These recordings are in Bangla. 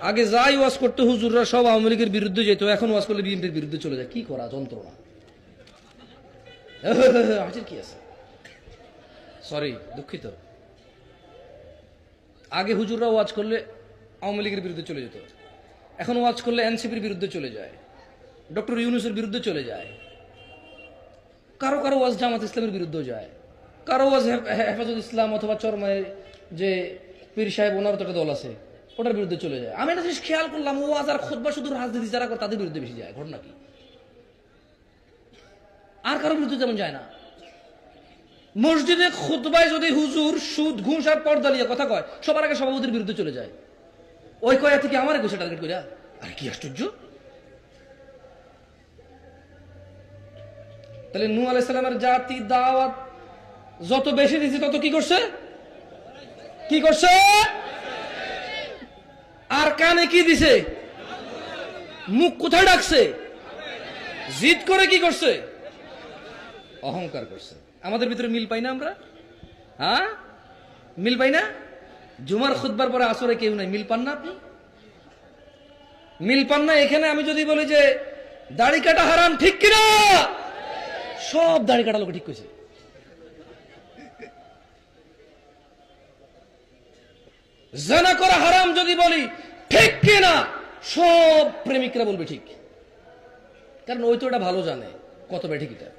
আগে যাই ওয়াজ করতে হুজুররা সব আওয়ামী লীগের বিরুদ্ধে যেত, এখন ওয়াজ করলে বিএনপির বিরুদ্ধে চলে যায়। কি করা যন্ত্রণা। হাজির কি আছে, সরি দুঃখিত। আগে হুজুররা ওয়াজ করলে আওয়ামী লীগের বিরুদ্ধে চলে যেত, এখন ওয়াজ করলে এনসিপির বিরুদ্ধে চলে যায়, ডক্টর ইউনূসের বিরুদ্ধে চলে যায়, কারো কারো ওয়াজ জামাত ইসলামের বিরুদ্ধেও যায়, কারো ওয়াজ হেফাজত ইসলাম অথবা চরমায়ের যে পীর সাহেব ওনার তো একটা দল আছে ওটার বিরুদ্ধে চলে যায়। আমি একটা জিনিস খেয়াল করলাম, ওয়াজ আর খুতবা শুধু রাজনীতি যারা করে তাদের বিরুদ্ধে বেশি যায়। ঘটনা কি? আর কারো বিরুদ্ধে যেমন যায় না। মসজিদে খুতবায় যদি হুজুর সুদ ঘুষ আর পর্দা নিয়ে কথা কয়, সবার আগে সভাপতির বিরুদ্ধে চলে যায়। ওই কয়া থেকে আমার ঘুষে টার্গেট করিয়া, আর কি আশ্চর্য। তাহলে নূহ আলাইহিস সালামের জাতি দাওয়াত যত বেশি দিছে তত কি করছে? কি করছে? আর কানে কি দিছে? মুখ কোথায় ডাকছে? জিদ করে কি করছে? অহংকার করছে। আমাদের ভিতরে মিল পাই না আমরা? হ্যাঁ, মিল পাই না? জুমার খুতবার পরে আসরে কেউ নাই, মিল পান না আপনি? মিল পান না? এখানে আমি যদি বলি যে দাড়ি কাটা হারাম, ঠিক কিনা? সব দাড়ি কাটা লোক ঠিক কইছে। জানা করা হারাম যদি বলি, ঠিক কিনা? সব প্রেমিকরা বলবে ঠিক, কারণ ওই তো ওটা ভালো জানে কত বেঠিক এটা।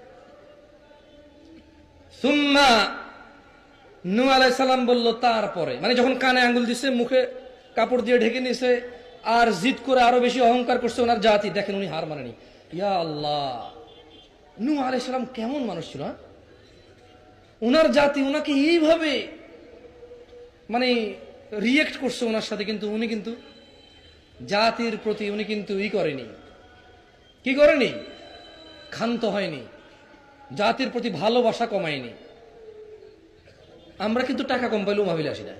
সুম্মা নূহ আলাইহিস সালাম বলল তারপরে, মানে যখন কানে আঙ্গুল দিছে, মুখে কাপড় দিয়ে ঢেকে নিছে, আর জিদ করে আরো বেশি অহংকার করছে ওনার জাতি, দেখেন উনি হার মানেনি। ইয়া আল্লাহ, নূহ আলাইহিস সালাম কেমন মানুষ ছিল। ওনার জাতি ওনাকে এইভাবে মানে রিয়েক্ট করছে ওনার সাথে, কিন্তু উনি কিন্তু জাতির প্রতি উনি কিন্তু করেনি, কি করেনি? ক্ষান্ত হয়নি, জাতির প্রতি ভালোবাসা কমায়নি। আমরা কিন্তু টাকা কম পাইলেও মাহফিলে আসি না।